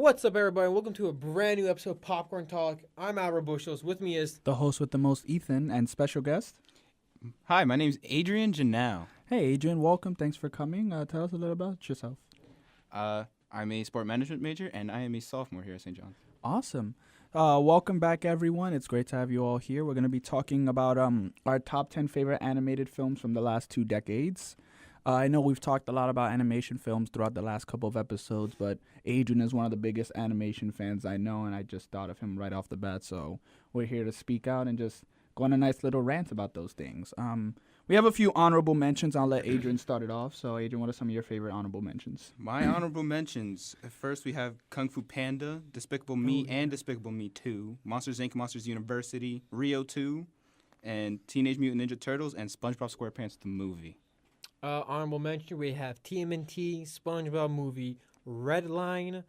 What's up, everybody? Welcome to a brand new episode of Popcorn Talk. I'm Albert Bushels. With me is the host with the most, Ethan, and special guest. Hi, my name's Adrian Janau. Hey, Adrian, welcome. Thanks for coming. Tell us a little about yourself. I'm a sport management major, and I am a sophomore here at St. John's. Awesome. Welcome back, everyone. It's great to have you all here. We're going to be talking about our top 10 favorite animated films from the last 2 decades. I know we've talked a lot about animation films throughout the last couple of episodes, but Adrian is one of the biggest animation fans I know, and I just thought of him right off the bat. So we're here to speak out and just go on a nice little rant about those things. We have a few honorable mentions. I'll let Adrian start it off. So, Adrian, what are some of your favorite honorable mentions? My honorable mentions. First, we have Kung Fu Panda, Despicable Me, and Despicable Me 2, Monsters, Inc., Monsters University, Rio 2, and Teenage Mutant Ninja Turtles, and SpongeBob SquarePants the movie. honorable mention. We have TMNT, SpongeBob movie, Redline.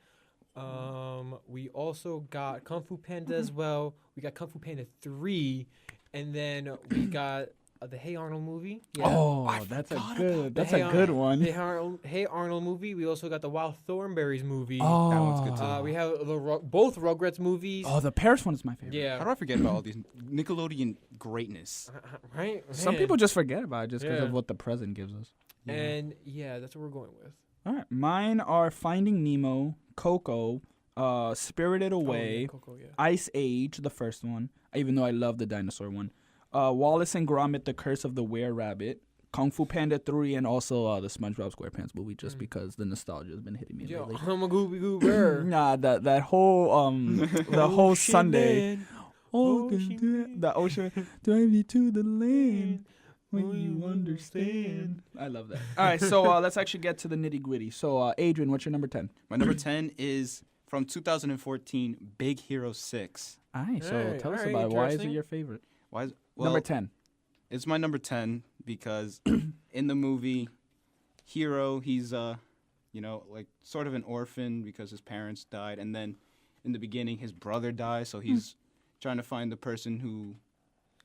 We also got Kung Fu Panda as well. We got Kung Fu Panda 3, and then we got the Hey Arnold movie. Yeah. Oh, that's a good one. The Hey Arnold movie. We also got the Wild Thornberrys movie. Oh, that one's good too. We have both Rugrats movies. Oh, the Paris one is my favorite. Yeah. How do I forget about all these Nickelodeon greatness? Right? Some people just forget about it just because of what the present gives us. Yeah. And yeah, that's what we're going with. All right, mine are Finding Nemo, Coco, Spirited Away, Coco, yeah. Ice Age, the first one, even though I love the dinosaur one, Wallace and Gromit, The Curse of the Were-Rabbit, Kung Fu Panda 3, and also the SpongeBob SquarePants movie, just because the nostalgia has been hitting me lately. I'm a Gooby Goober. Nah, that whole the whole Sunday. Man. The ocean, drive me to the land. When you understand. I love that. All right, so let's actually get to the nitty-gritty. So, Adrian, what's your number 10? My number 10 is from 2014, Big Hero 6. All right, so tell us about it. Why is it your favorite? Well, number 10. It's my number 10 because in the movie, Hero, he's, like sort of an orphan because his parents died. And then in the beginning, his brother dies, so he's trying to find the person who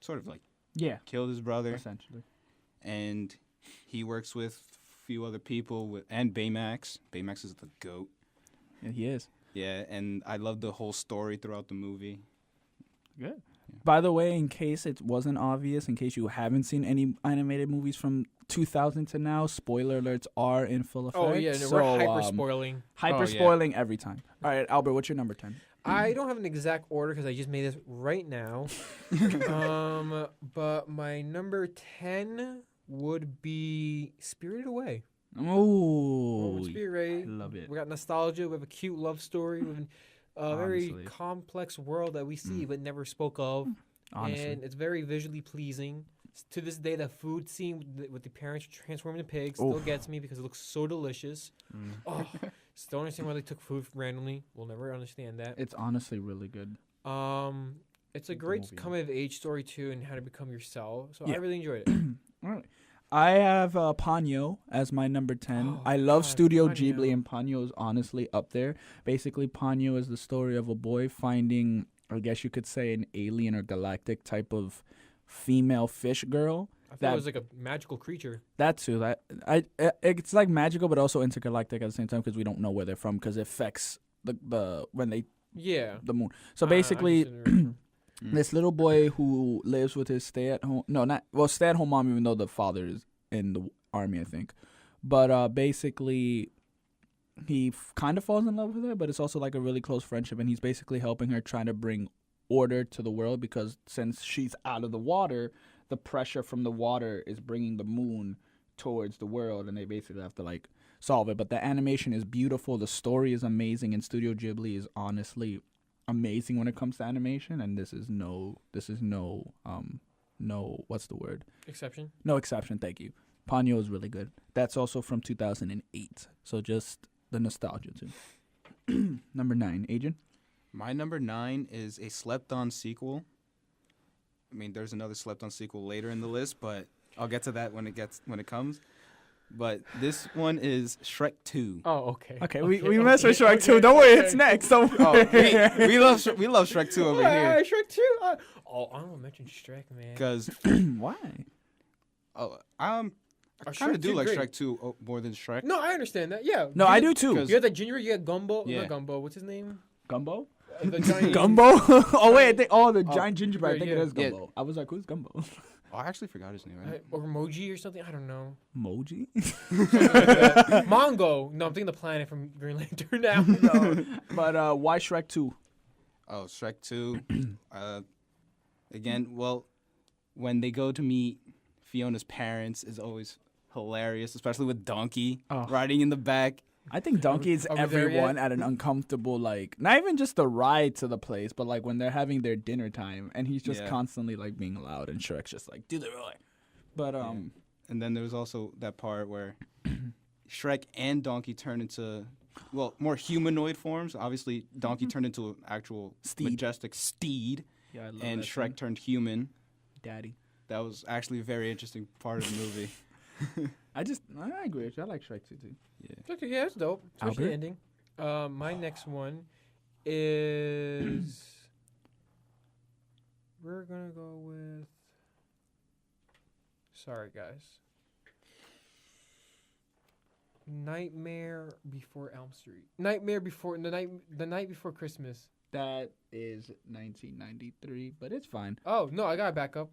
sort of like killed his brother. Essentially. And he works with a few other people and Baymax. Baymax is the GOAT. Yeah, he is. Yeah, and I love the whole story throughout the movie. Good. Yeah. By the way, in case it wasn't obvious, in case you haven't seen any animated movies from 2000 to now, spoiler alerts are in full effect. Oh, yeah, no, we're hyper-spoiling. Hyper-spoiling every time. All right, Albert, what's your number 10? I don't have an exact order because I just made this right now. But my number 10 would be Spirited Away. Oh, Spirited Away. I love it. We got nostalgia. We have a cute love story. We have a very complex world that we see but never spoke of. Honestly. And it's very visually pleasing. To this day, the food scene with the parents transforming into pigs still gets me because it looks so delicious. Still don't understand why they took food randomly. We'll never understand that. It's honestly really good. It's a great coming-of-age story, too, and how to become yourself. So I really enjoyed it. All right. I have Ponyo as my number 10. I love Studio Ghibli, and Ponyo is honestly up there. Basically, Ponyo is the story of a boy finding, I guess you could say, an alien or galactic type of female fish girl. I thought it was like a magical creature. That too. It's like magical, but also intergalactic at the same time because we don't know where they're from because it affects the moon. So basically, this little boy who lives with his stay-at-home mom, even though the father is in the army, I think. But basically, he kind of falls in love with her, but it's also like a really close friendship, and he's basically helping her trying to bring order to the world because since she's out of the water, the pressure from the water is bringing the moon towards the world, and they basically have to like solve it. But the animation is beautiful, the story is amazing, and Studio Ghibli is honestly amazing when it comes to animation, and this is no what's the word? Exception? No exception, thank you. Ponyo is really good. That's also from 2008, so just the nostalgia too. Number 9, Adrian? My number 9 is a slept-on sequel. I mean, there's another slept-on sequel later in the list, but I'll get to that when it comes. But this one is Shrek 2. Oh, okay. Okay, we mess with Shrek 2. Don't worry, it's next. Don't worry. We love Shrek 2 over here. Shrek 2? I don't mention Shrek, man. Because why? I kind of do like Shrek 2 more than Shrek. No, I understand that. Yeah. No, I do too. You got the ginger. You got Gumbo. Yeah. Not Gumbo. What's his name? Gumbo? The giant Gumbo? Oh, wait. The giant gingerbread. I think it is Yeah. Gumbo. I was like, who's Gumbo? Oh, I actually forgot his name. Right? Or Moji or something. I don't know. Moji? Mongo. No, I'm thinking the planet from Green Lantern now. No. But why Shrek 2? Oh, Shrek 2. Again, well, when they go to meet Fiona's parents is always hilarious, especially with Donkey riding in the back. I think Donkey is everyone at an uncomfortable, like, not even just the ride to the place, but like when they're having their dinner time and he's just constantly like being loud and Shrek's just like, do the roar. But, And then there was also that part where Shrek and Donkey turn into, well, more humanoid forms. Obviously, Donkey turned into an actual majestic steed. Yeah, I love and that Shrek scene. turned human. Daddy. That was actually a very interesting part of the movie. I agree with you. I like Shrek 2 too. Yeah. Okay, yeah, it's dope. Especially the Albert? ending. My next one is we're gonna go with. Sorry, guys. Nightmare Before Elm Street. Nightmare Before the night before Christmas. That is 1993, but it's fine. Oh no, I got a backup.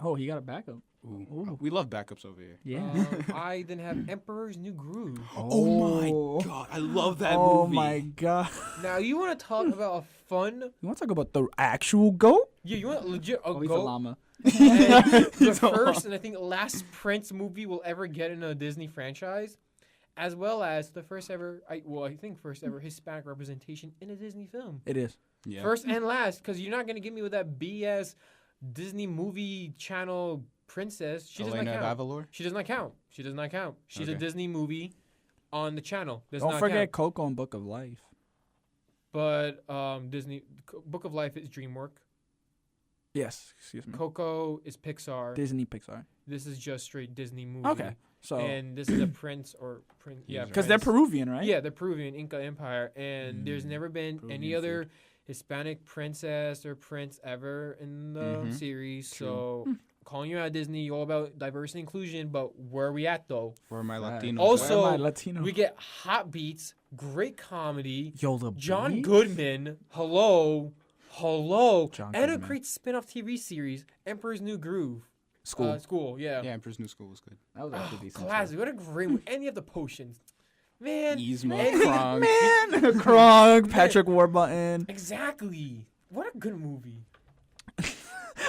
Oh, he got a backup. Ooh. We love backups over here. Yeah. I then have Emperor's New Groove. Oh my god, I love that movie. Oh my god. Now you want to talk about a fun? You want to talk about the actual goat? Yeah, you want legit a He's a goat? llama. And the first and I think last Prince movie we'll ever get in a Disney franchise, as well as the first ever, I think first ever Hispanic representation in a Disney film. It is. Yeah. First and last, because you're not gonna get me with that BS Disney movie channel princess. She does not Elena count. Avalor? She does not count. She does not count. She's a Okay. Disney movie on the channel. Does Don't not forget count. Coco and Book of Life. But Book of Life is DreamWorks. Yes, excuse me. Coco is Pixar. Disney Pixar. This is just straight Disney movie. Okay, so And this is a prince or prince. Yeah, because they're prince. Peruvian, right? Yeah, they're Peruvian Inca Empire, and there's never been any Peruvian other Hispanic princess or prince ever in the series. So calling you out Disney, you're all about diversity and inclusion, but where are we at though? For my Right. Latinos. Also, Where am I, Latino? we get hot beats, great comedy. Yo, the John Beat? Goodman, hello, John and a Goodman. great spin-off TV series, Emperor's New Groove. School. School, yeah. Yeah, Emperor's New School was good. That was actually decent. Classic. What a great movie. And you have the potions. Man. Yzma, and- Kronk. Man, Kronk, Patrick Warburton. Exactly. What a good movie.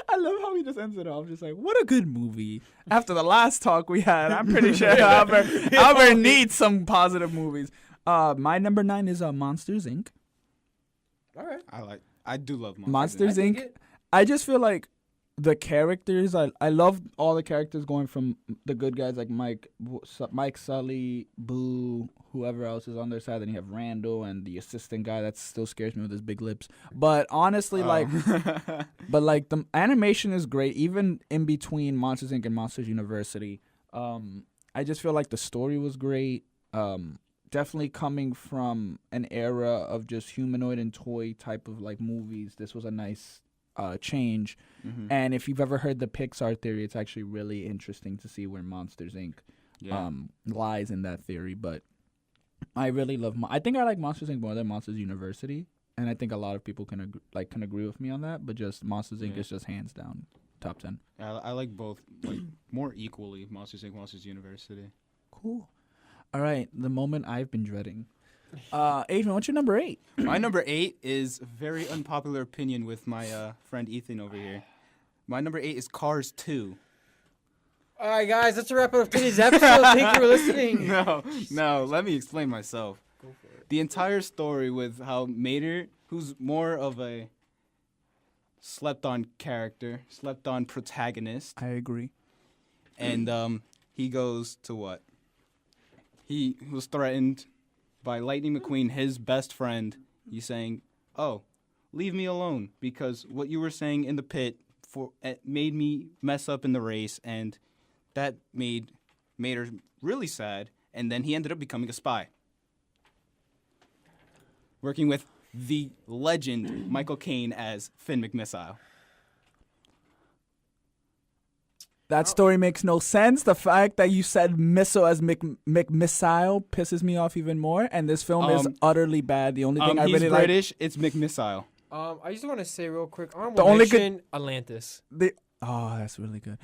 I love how he just ends it off, just like, what a good movie. After the last talk we had, I'm pretty sure Albert needs some positive movies. My number 9 is Monsters, Inc. All right. I do love Monsters, I dig Inc. it. I just feel like the characters, I love all the characters going from the good guys like Mike, Sully, Boo, whoever else is on their side. Then you have Randall and the assistant guy that still scares me with his big lips. But honestly, the animation is great, even in between Monsters Inc. and Monsters University. I just feel like the story was great. Definitely coming from an era of just humanoid and toy type of like movies. This was a nice change. And if you've ever heard the Pixar theory, it's actually really interesting to see where Monsters Inc. Lies in that theory. But I really love. I think I like Monsters Inc. more than Monsters University, and I think a lot of people can agree with me on that. But just Monsters Inc. is just hands down top 10. I like both more equally. Monsters Inc. Monsters University. Cool. All right, the moment I've been dreading. Adrian, what's your number 8? My number 8 is a very unpopular opinion with my friend Ethan over here. My number 8 is Cars 2. All right, guys, that's a wrap up today's episode. Thank you for listening. No, let me explain myself. Go for it. The entire story with how Mater, who's more of a slept-on character, slept-on protagonist, I agree. and he goes to what? He was threatened by Lightning McQueen, his best friend. He's saying, "Oh, leave me alone because what you were saying in the pit made me mess up in the race, and that made Mater really sad." And then he ended up becoming a spy, working with the legend Michael Caine as Finn McMissile. That story makes no sense. The fact that you said missile as McMissile pisses me off even more. And this film is utterly bad. The only thing I really like... British. It's McMissile. I just want to say real quick. Atlantis. That's really good.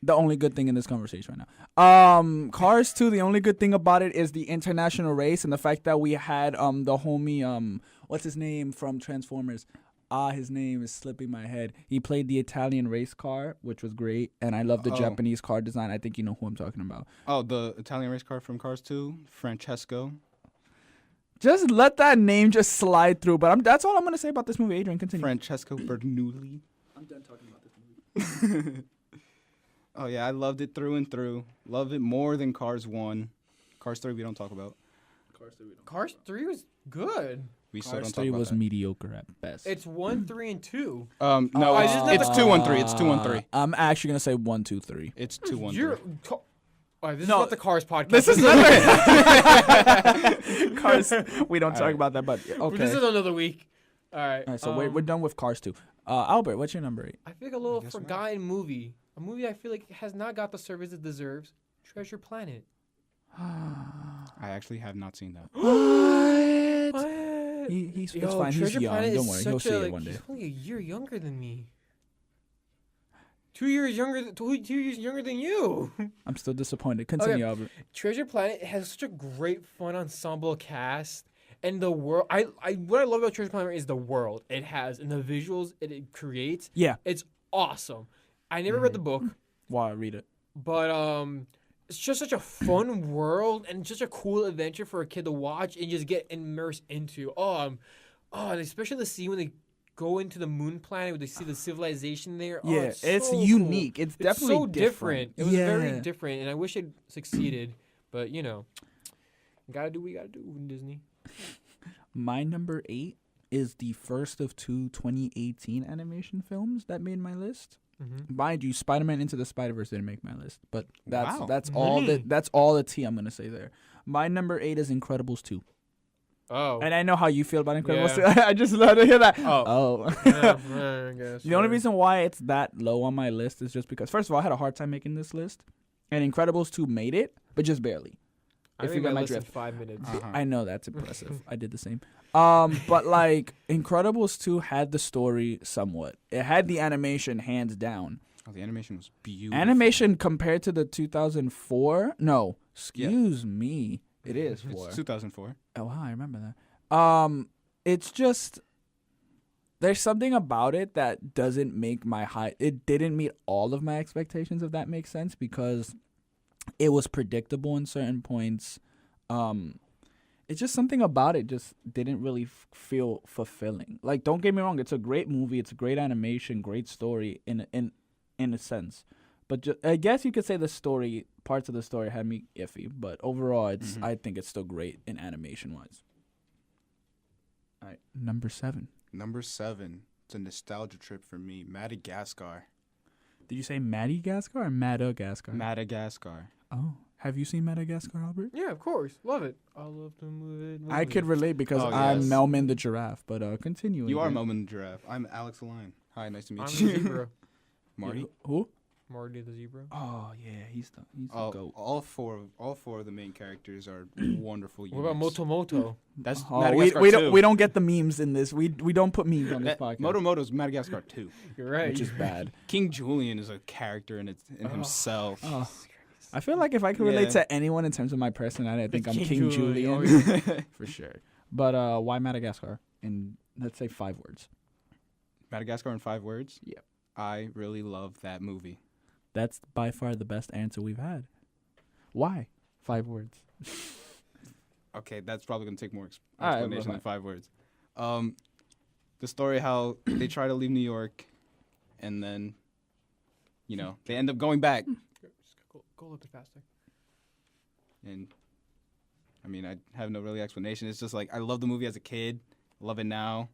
The only good thing in this conversation right now. Cars 2, the only good thing about it is the international race and the fact that we had the homie, what's his name from Transformers? His name is slipping my head. He played the Italian race car, which was great, and I love the Japanese car design. I think you know who I'm talking about. Oh, the Italian race car from Cars 2, Francesco. Just let that name just slide through, but that's all I'm going to say about this movie. Adrian, continue. Francesco Bernoulli. I'm done talking about this movie. Oh, yeah, I loved it through and through. Love it more than Cars 1. Cars 3 we don't talk about. Cars 3 was good. We still Cars don't talk 3 about was that. mediocre at best. It's 1, 3, and 2. No, it's 2, 1, 3. It's 2, 1, 3. I'm actually going to say 1, 2, 3. It's 2, 1, 3. This is not the Cars podcast. This is another Cars. We don't talk about that, but okay. This is another week. All right. All right, so we're done with Cars 2. Albert, what's your number 8? I feel like a little forgotten movie. A movie I feel like has not got the service it deserves. Treasure Planet. I actually have not seen that. What? It's fine. He's young. Planet Don't worry. He'll see it one day. He's only a year younger than me. 2 years younger. 2 years younger than you. I'm still disappointed. Continue, Albert. Treasure Planet has such a great fun ensemble cast, and the world. What I love about Treasure Planet is the world it has and the visuals it creates. Yeah, it's awesome. I never read the book. Why read it? But it's just such a fun world and just a cool adventure for a kid to watch and just get immersed into. And especially the scene when they go into the moon planet where they see the civilization there. Yeah, it's so unique. Cool. It's definitely so different. It was Yeah. very different, and I wish it succeeded. But gotta do what you gotta do, Disney. My number 8 is the first of 2 2018 animation films that made my list. Mm-hmm. Mind you, Spider-Man Into the Spider-Verse didn't make my list, but that's Wow. that's all the tea I'm gonna say there. My number 8 is Incredibles 2. Oh, And I know how you feel about Incredibles Yeah. 2. I just love to hear that. Oh. Oh. I guess, The only reason why it's that low on my list is just because, first of all, I had a hard time making this list, and Incredibles 2 made it, but just barely. I If made you get my my list in drift. 5 minutes. I know that's impressive. I did the same. But like Incredibles 2 had the story somewhat. It had the animation hands down. Oh, the animation was beautiful. Animation compared to the 2004? No, excuse me. It is 4. It's 2004. Oh wow, I remember that. It's just there's something about it that doesn't make it didn't meet all of my expectations, if that makes sense, because it was predictable in certain points. It's just something about it just didn't really feel fulfilling. Like, don't get me wrong, it's a great movie, it's a great animation, great story in a sense. But I guess you could say parts of the story had me iffy, but overall, I think it's still great in animation wise. All right, number 7. Number 7. It's a nostalgia trip for me. Madagascar. Did you say Madagascar or Madagascar? Madagascar. Oh, have you seen Madagascar, Albert? Yeah, of course. Love it. I love to move it. I could relate because I'm Melman the giraffe, but continue. You are Melman the giraffe. I'm Alex the lion. Hi, nice to meet I'm you. the zebra. Marty. Who? Marty the zebra. Oh yeah, he's the goat. All four of the main characters are wonderful. What about Motomoto? That's Oh, Madagascar we 2. don't we don't get the memes in this. We don't put memes on this podcast. Motomoto's Madagascar 2, You're right. which is bad. King Julian is a character in himself. Oh. I feel like if I could relate to anyone in terms of my personality, I think It's I'm King King Julian. Julian for sure. But why Madagascar? In let's say 5 words. Madagascar in 5 words? Yep. I really love that movie. That's by far the best answer we've had. Why? 5 words. Okay, that's probably going to take more All right, explanation than 5 words. The story how they try to leave New York and then, they end up going back. Just go a little bit faster. And, I have no really explanation. It's just like, I love the movie as a kid. Love it now.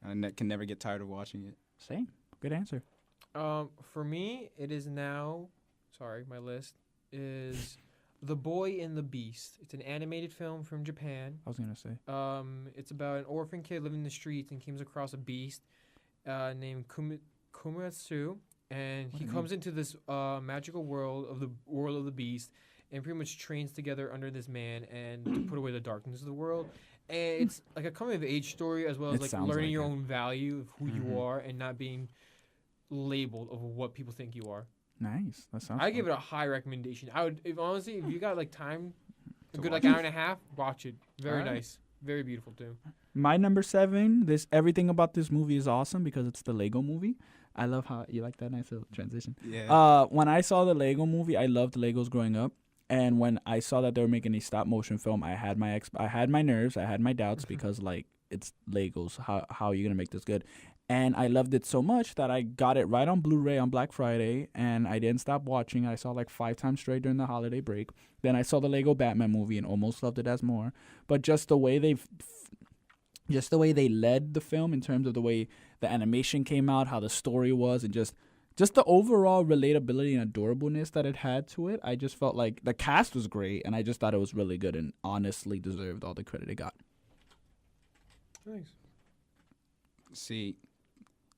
And I can never get tired of watching it. Same. Good answer. For me, it is now. Sorry, my list is The Boy and the Beast. It's an animated film from Japan. I was gonna say. It's about an orphan kid living in the streets and comes across a beast named Kumatsu, and he comes into this magical world of the beast, and pretty much trains together under this man and to put away the darkness of the world. And it's like a coming of age story as well as like learning your own value of who you are and not being labeled of what people think you are. Nice. That sounds. I give it a high recommendation. I would, if you got like time, a good like hour and a half, watch it. Very nice, very beautiful too. My number 7. Everything about this movie is awesome because it's the Lego movie. I love how you like that nice little transition. Yeah. When I saw the Lego movie, I loved Legos growing up. And when I saw that they were making a stop motion film, I had my nerves, I had my doubts because like it's Legos. How are you gonna make this good? And I loved it so much that I got it right on Blu-ray on Black Friday, and I didn't stop watching. I saw like 5 times straight during the holiday break. Then I saw the Lego Batman movie and almost loved it as more. But just the way they led the film in terms of the way the animation came out, how the story was, and just the overall relatability and adorableness that it had to it, I just felt like the cast was great, and I just thought it was really good and honestly deserved all the credit it got. Nice. See,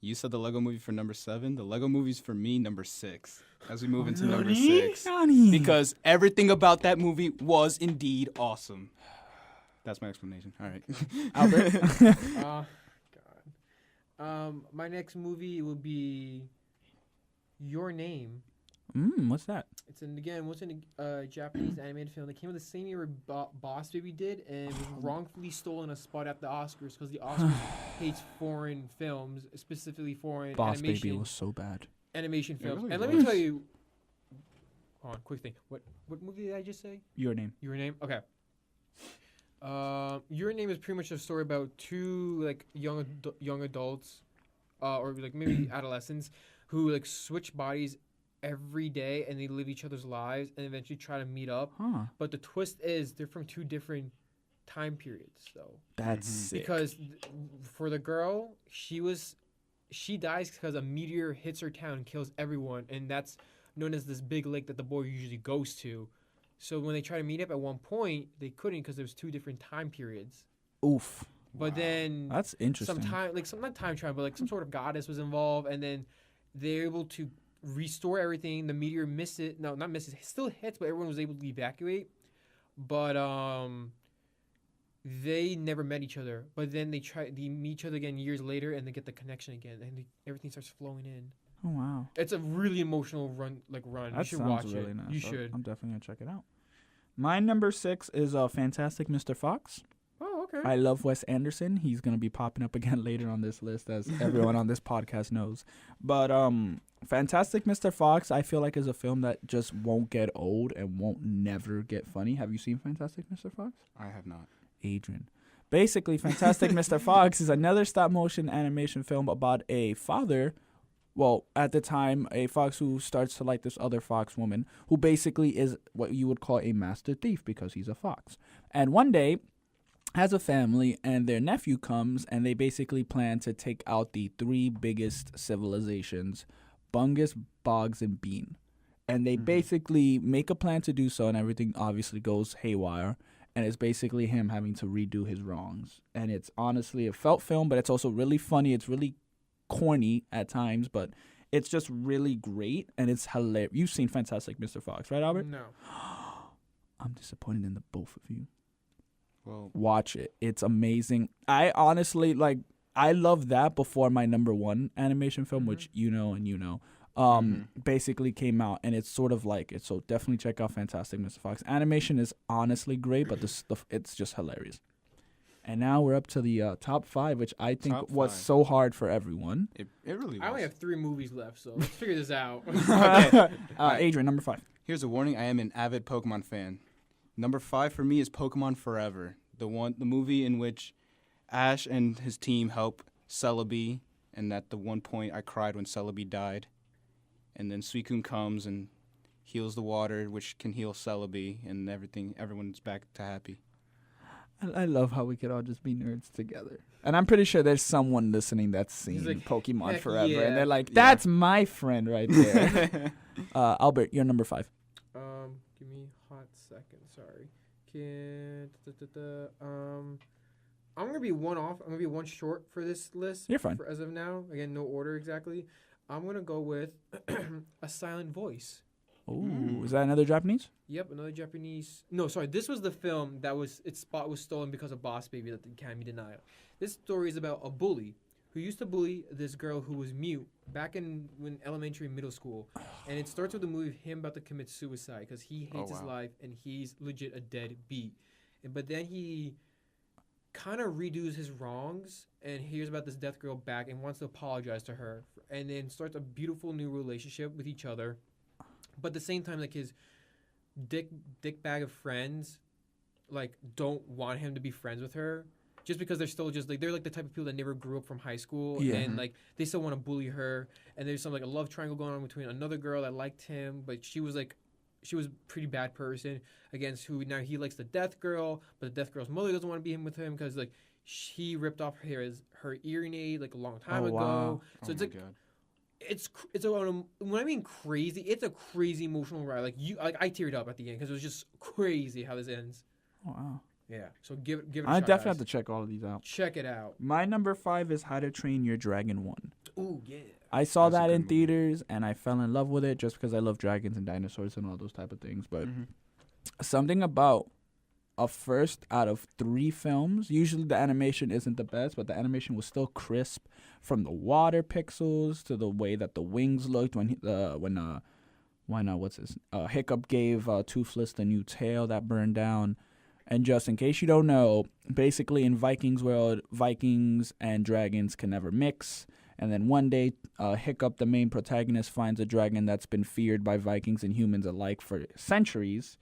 you said the Lego movie for number 7. The Lego movie's for me number 6. As we move into number 6, because everything about that movie was indeed awesome. That's my explanation. All right, Albert. God. My next movie will be Your Name. What's that? It's a Japanese animated film that came out the same year Boss Baby did, and was wrongfully stolen a spot at the Oscars because the Oscars hates foreign films, specifically foreign Boss animation. Baby was so bad. Animation films. Really and was. let me tell you. Hold on, quick thing. What movie did I just say? Your Name. Your Name. Okay. Your Name is pretty much a story about 2 like young adults, or like maybe adolescents, who like switch bodies every day and they live each other's lives and eventually try to meet up. But the twist is they're from 2 different time periods. So that's sick. Because for the girl, she dies because a meteor hits her town and kills everyone, and that's known as this big lake that the boy usually goes to. So when they try to meet up at one point, they couldn't because there's 2 different time periods. Oof. But then that's interesting. Not time travel, but like some sort of goddess was involved, and then they're able to restore everything. The meteor still hits, but everyone was able to evacuate. But they never met each other. But then they meet each other again years later, and they get the connection again, and everything starts flowing in. Oh wow! It's a really emotional run. That you should sounds watch really it. Nice. You should. I'm definitely gonna check it out. My number 6 is Fantastic Mr. Fox. Oh, okay. I love Wes Anderson. He's gonna be popping up again later on this list, as everyone on this podcast knows. But Fantastic Mr. Fox, I feel like is a film that just won't get old and won't never get funny. Have you seen Fantastic Mr. Fox? I have not. Adrian. Basically, Fantastic Mr. Fox is another stop-motion animation film about a father. Well, at the time, a fox who starts to like this other fox woman who basically is what you would call a master thief because he's a fox. And one day, has a family, and their nephew comes, and they basically plan to take out the 3 biggest civilizations, Bungus, Boggs, and Bean. And they basically make a plan to do so, and everything obviously goes haywire. And it's basically him having to redo his wrongs. And it's honestly a felt film, but it's also really funny. It's really corny at times, but it's just really great, and it's hilarious. You've seen Fantastic Mr. Fox, right, Albert? No. I'm disappointed in the both of you. Well, watch it. It's amazing. I honestly I love that before my number 1 animation film, which basically came out, and it's sort of like it. So definitely check out Fantastic Mr. Fox. Animation is honestly great, but it's just hilarious. And now we're up to the top 5, which I think was so hard for everyone. It really was. I only have 3 movies left, so let's figure this out. Okay. Adrian, number 5. Here's a warning. I am an avid Pokemon fan. Number 5 for me is Pokemon Forever, the movie in which Ash and his team help Celebi, and at the one point I cried when Celebi died. And then Suicune comes and heals the water, which can heal Celebi, and everyone's back to happy. I love how we could all just be nerds together. And I'm pretty sure there's someone listening that's seen Pokemon Forever, and they're like, that's my friend right there. Albert, you're number 5. Give me a hot second. Sorry. I'm gonna be one off. I'm gonna be one short for this list. You're fine. As of now, again, no order exactly. I'm gonna go with A Silent Voice. Ooh, is that another Japanese? Yep, another Japanese. No, sorry, this was the film that its spot was stolen because of Boss Baby that the Academy denied. This story is about a bully who used to bully this girl who was mute back in when elementary and middle school, and it starts with the movie of him about to commit suicide because he hates his life and he's legit a deadbeat. But then he kind of redoes his wrongs and hears about this death girl back and wants to apologize to her, and then starts a beautiful new relationship with each other. But at the same time, like his dick bag of friends, like don't want him to be friends with her, just because they're still just like they're like the type of people that never grew up from high school, and like they still want to bully her. And there's some like a love triangle going on between another girl that liked him, but she was a pretty bad person against who now he likes the death girl, but the death girl's mother doesn't want to be him with him because like she ripped off her hearing aid like a long time ago. Wow. So it's like. God. It's when I mean crazy, it's a crazy emotional ride. I teared up at the end because it was just crazy how this ends. Oh, wow. Yeah. So give it a shot. I definitely have to check all of these out. Check it out. My number 5 is How to Train Your Dragon 1. Ooh, yeah. I saw that in theaters and I fell in love with it just because I love dragons and dinosaurs and all those type of things. But something about a first out of 3 films. Usually the animation isn't the best, but the animation was still crisp, from the water pixels to the way that the wings looked when Hiccup gave Toothless the new tail that burned down. And just in case you don't know, basically in Vikings world, Vikings and dragons can never mix. And then one day, Hiccup, the main protagonist, finds a dragon that's been feared by Vikings and humans alike for centuries.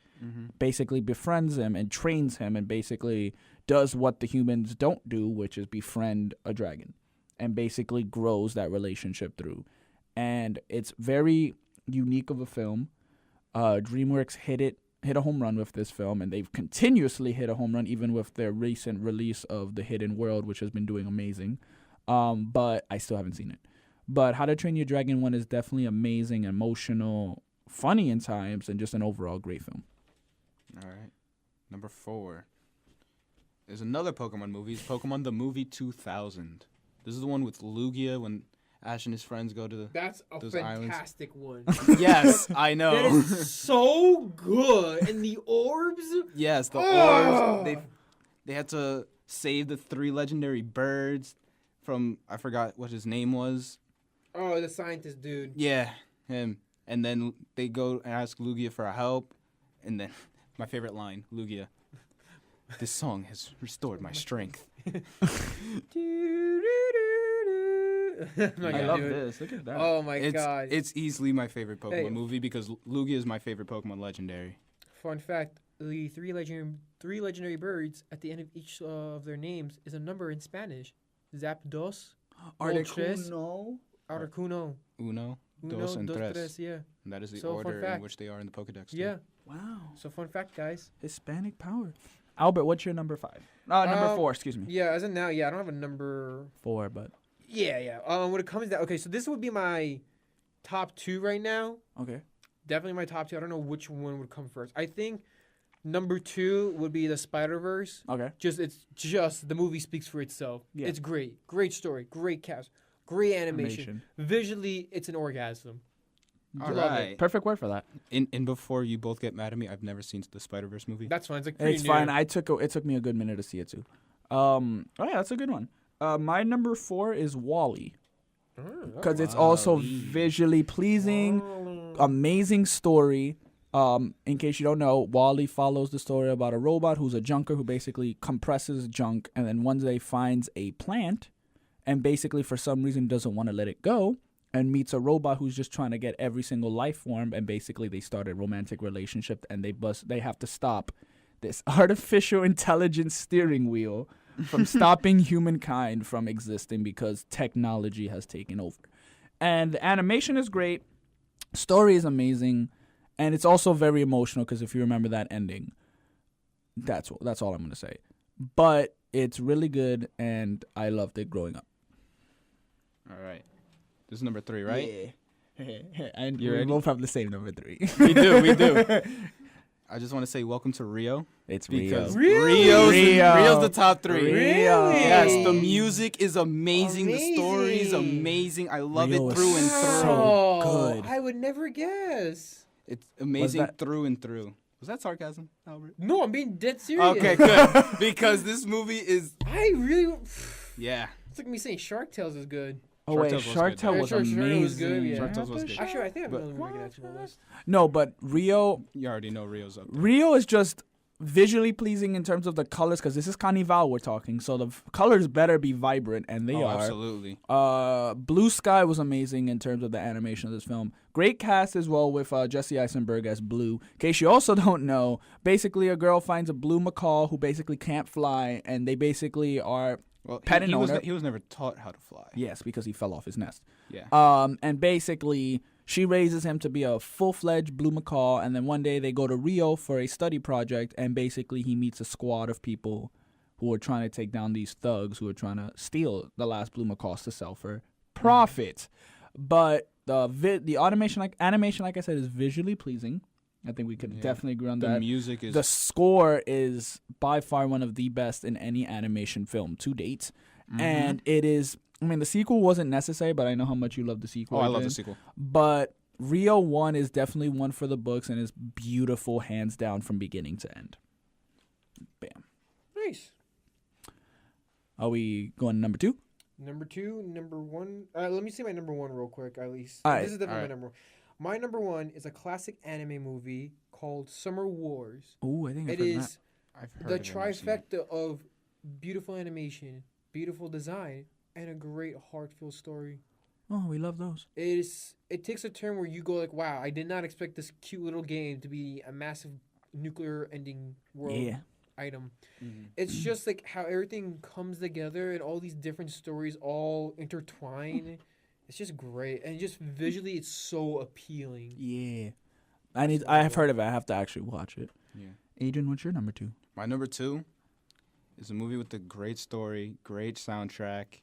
Basically befriends him and trains him and basically does what the humans don't do, which is befriend a dragon, and basically grows that relationship through. And it's very unique of a film. DreamWorks hit a home run with this film, and they've continuously hit a home run even with their recent release of The Hidden World, which has been doing amazing. But I still haven't seen it. But How to Train Your Dragon 1 is definitely amazing, emotional, funny in times, and just an overall great film. All right. Number 4 is another Pokemon movie. It's Pokemon the Movie 2000. This is the one with Lugia when Ash and his friends go to That's a those fantastic islands. one. Yes, I know. That is so good. And the orbs? Yes, the orbs. They had to save the 3 legendary birds from, I forgot what his name was. Oh, the scientist dude. Yeah, him. And then they go and ask Lugia for help. And then my favorite line, Lugia, this song has restored my strength. I love this. Look at that. Oh my god. It's easily my favorite Pokemon movie because Lugia is my favorite Pokemon legendary. Fun fact, the three legendary birds at the end of each of their names is a number in Spanish. Zapdos, Articuno, Uno, dos, and tres. Yeah. And that is the order in which they are in the Pokedex. Yeah. Wow. So fun fact, guys. Hispanic power. Albert, what's your number 5? Number 4, excuse me. Yeah, as of now, I don't have a number 4, but yeah. When it comes to okay, so this would be my top 2 right now. Okay. Definitely my top 2. I don't know which one would come first. I think number 2 would be the Spider-Verse. Okay. It's just the movie speaks for itself. Yeah. It's great. Great story. Great cast. Great animation. Visually, it's an orgasm. All right. Perfect word for that. And before you both get mad at me, I've never seen the Spider-Verse movie. That's fine. It's fine. It took me a good minute to see it too. Oh yeah, that's a good one. My number 4 is WALL-E. Because it's also visually pleasing, amazing story. In case you don't know, WALL-E follows the story about a robot who's a junker who basically compresses junk, and then one day finds a plant, and basically for some reason doesn't want to let it go, and meets a robot who's just trying to get every single life form, and basically they start a romantic relationship, and they have to stop this artificial intelligence steering wheel from stopping humankind from existing because technology has taken over. And the animation is great, story is amazing, and it's also very emotional because if you remember that ending, that's all I'm going to say. But it's really good, and I loved it growing up. All right. This is number 3, right? Yeah. And we both have the same number 3. We do. I just want to say welcome to Rio. It's because Rio. Rio's the top 3. Rio. Yes, the music is amazing. The story is amazing. I love Rio it through and is through. so good. I would never guess. It's amazing through and through. Was that sarcasm, Albert? No, I'm being dead serious. Okay, good. Because this movie is... I really... Yeah. It's like me saying Shark Tales is good. Oh wait, Shark Tale was amazing. Was good, yeah. Shark Tales was good. Actually, I think I'm really making that to my list. No, but Rio. You already know Rio's up there. Rio is just visually pleasing in terms of the colors, because this is Carnival we're talking, so the colors better be vibrant, and they are. Absolutely. Blue Sky was amazing in terms of the animation of this film. Great cast as well with Jesse Eisenberg as Blue. In case you also don't know, basically a girl finds a blue macaw who basically can't fly, and they basically are pet and owner. He was never taught how to fly. Yes, because he fell off his nest. Yeah. And basically she raises him to be a full-fledged blue macaw, and then one day they go to Rio for a study project, and basically he meets a squad of people who are trying to take down these thugs who are trying to steal the last blue macaws to sell for profit. But the animation, like I said, is visually pleasing. I think we can definitely agree on that. The music is... The score is by far one of the best in any animation film to date. Mm-hmm. And it is... I mean, the sequel wasn't necessary, but I know how much you love the sequel. I love the sequel. But Rio 1 is definitely one for the books and is beautiful, hands down, from beginning to end. Bam. Nice. Are we going to number 2? Number 2, number 1. Let me say my number 1 real quick, at least. All right. This is definitely my number 1. My number 1 is a classic anime movie called Summer Wars. Oh, I think it heard is that. the trifecta of beautiful animation, beautiful design, and a great heartfelt story. Oh, we love those. It takes a turn where you go like, wow, I did not expect this cute little game to be a massive nuclear ending world item. Mm-hmm. It's just like how everything comes together and all these different stories all intertwine. It's just great, and just visually, it's so appealing. Yeah, I have heard of it. I have to actually watch it. Yeah. Adrian, what's your number 2? My number 2 is a movie with a great story, great soundtrack.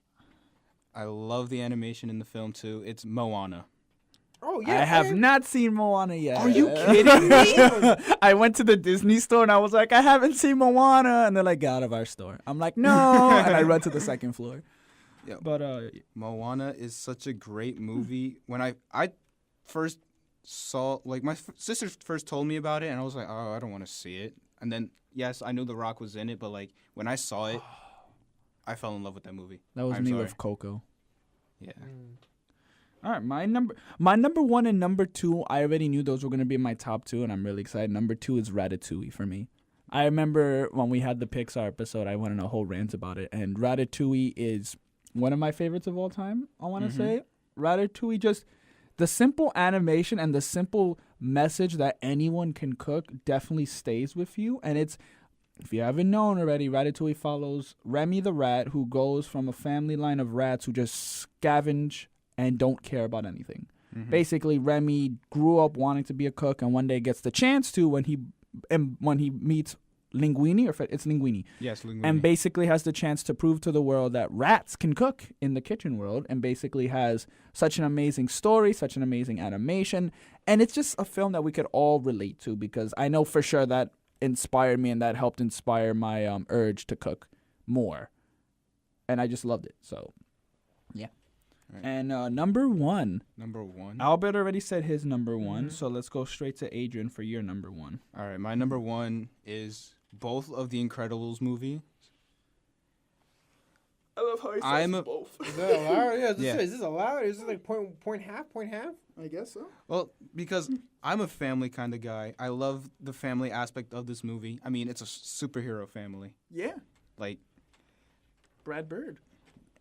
I love the animation in the film too. It's Moana. Oh yeah, I have not seen Moana yet. Are you kidding me? I went to the Disney store and I was like, I haven't seen Moana, and they're like, get out of our store. I'm like, no, and I run to the second floor. Yeah, but Moana is such a great movie. When I first saw, like, my sister first told me about it, and I was like, oh, I don't want to see it. And then, yes, I knew The Rock was in it, but like when I saw it, I fell in love with that movie. That was me with Coco. Yeah. All right, my number 1 and number 2, I already knew those were going to be my top 2, and I'm really excited. Number 2 is Ratatouille for me. I remember when we had the Pixar episode, I went on a whole rant about it, and Ratatouille is one of my favorites of all time, I want to say. Ratatouille, just the simple animation and the simple message that anyone can cook definitely stays with you. And it's, if you haven't known already, Ratatouille follows Remy the rat, who goes from a family line of rats who just scavenge and don't care about anything. Mm-hmm. Basically, Remy grew up wanting to be a cook, and one day gets the chance to when he meets Linguini, or it's Linguini. Yes, Linguini. And basically has the chance to prove to the world that rats can cook in the kitchen world, and basically has such an amazing story, such an amazing animation. And it's just a film that we could all relate to, because I know for sure that inspired me and that helped inspire my urge to cook more. And I just loved it. So, yeah. Right. And number 1. Number 1. Albert already said his number 1, so let's go straight to Adrian for your number 1. All right, my number 1 is both of the Incredibles movies. I love how he says both. Is that allowed? Yeah, is this allowed? Is this like point half? I guess so. Well, because I'm a family kind of guy. I love the family aspect of this movie. I mean, it's a superhero family. Yeah. Like Brad Bird.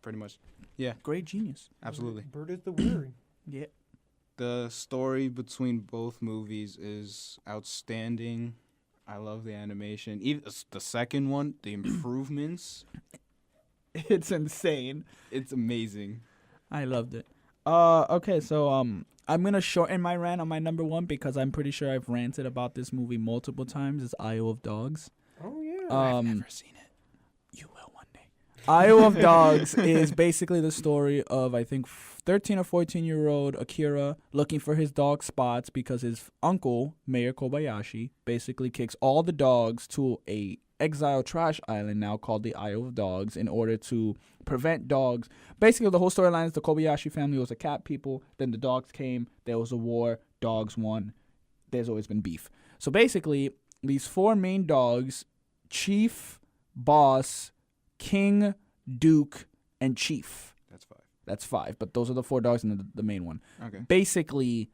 Pretty much. Yeah. Great genius. Absolutely. Bird is the word. Yeah. The story between both movies is outstanding. I love the animation. Even the second one, the improvements. It's insane. It's amazing. I loved it. Okay, so I'm gonna shorten my rant on my number 1 because I'm pretty sure I've ranted about this movie multiple times. It's Isle of Dogs. Oh yeah. I've never seen it. You will one day. Isle of Dogs is basically the story of, I think, 13 or 14-year-old Akira looking for his dog Spots because his uncle, Mayor Kobayashi, basically kicks all the dogs to a exile trash island now called the Isle of Dogs in order to prevent dogs. Basically, the whole storyline is the Kobayashi family was a cat people. Then the dogs came. There was a war. Dogs won. There's always been beef. So basically, these 4 main dogs, Chief, Boss, King, Duke, and Chief. That's 5. But those are the 4 dogs and the main one. Okay. Basically,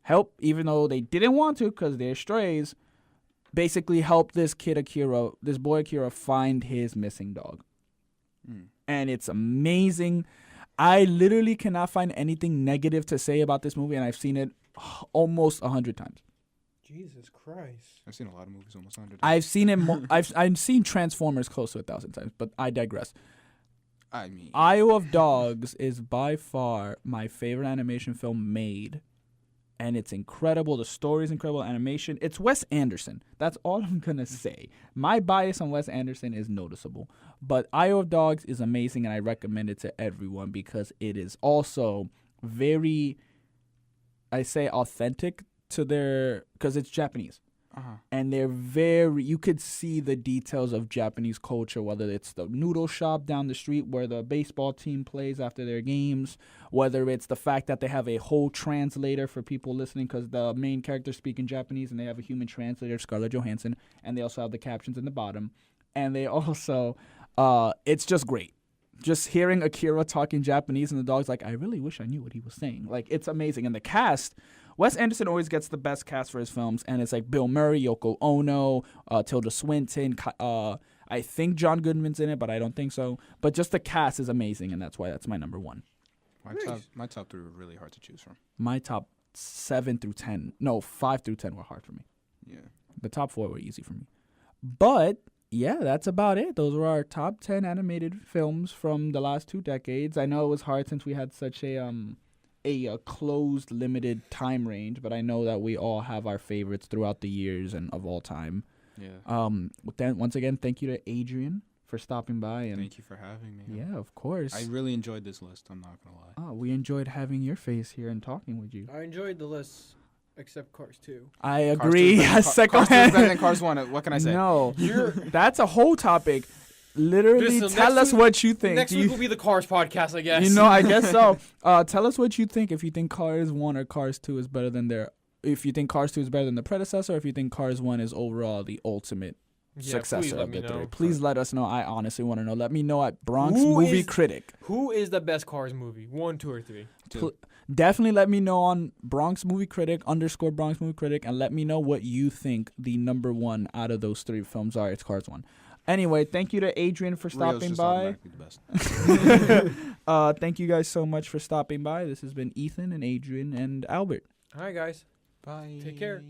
help, even though they didn't want to because they're strays, basically help this boy Akira, find his missing dog. And it's amazing. I literally cannot find anything negative to say about this movie, and I've seen it almost 100 times. Jesus Christ. I've seen a lot of movies almost 100 times. I've seen it. I've seen Transformers close to 1,000 times, but I digress. I mean, Isle of Dogs is by far my favorite animation film made, and it's incredible. The story is incredible. Animation. It's Wes Anderson. That's all I'm gonna say. My bias on Wes Anderson is noticeable, but Isle of Dogs is amazing, and I recommend it to everyone because it is also very, I say, authentic to their, because it's Japanese. And you could see the details of Japanese culture, whether it's the noodle shop down the street where the baseball team plays after their games, whether it's the fact that they have a whole translator for people listening because the main characters speak in Japanese and they have a human translator, Scarlett Johansson, and they also have the captions in the bottom. And they also, it's just great. Just hearing Akira talking Japanese and the dog's like, I really wish I knew what he was saying. Like, it's amazing. And the cast, Wes Anderson always gets the best cast for his films, and it's like Bill Murray, Yoko Ono, Tilda Swinton. I think John Goodman's in it, but I don't think so. But just the cast is amazing, and that's why that's my number 1. My top 3 were really hard to choose from. My top 5 through 10 were hard for me. Yeah. The top 4 were easy for me. But yeah, that's about it. Those were our top 10 animated films from the last 2 decades. I know it was hard since we had such a closed, limited time range, but I know that we all have our favorites throughout the years and of all time. Yeah. Then once again, thank you to Adrian for stopping by. And thank you for having me. Yeah, of course. I really enjoyed this list. I'm not gonna lie. Oh, we enjoyed having your face here and talking with you. I enjoyed the list. Except Cars 2. I agree. Cars 2 is better than Cars 1. What can I say? No, that's a whole topic. Literally, tell us what you think. Next week will be the Cars podcast, I guess. I guess so. Tell us what you think. If you think Cars 1 or Cars 2 is better than if you think Cars 2 is better than the predecessor, or if you think Cars 1 is overall the ultimate successor of the 3. Please let us know. I honestly want to know. Let me know at Bronx Movie Critic. Who is the best Cars movie? 1, 2, or 3? 2. Definitely let me know on Bronx Movie Critic _ Bronx Movie Critic, and let me know what you think the number 1 out of those 3 films are. It's Cars 1. Anyway, thank you to Adrian for stopping by. Thank you guys so much for stopping by. This has been Ethan and Adrian and Albert. All right, guys. Bye. Take care.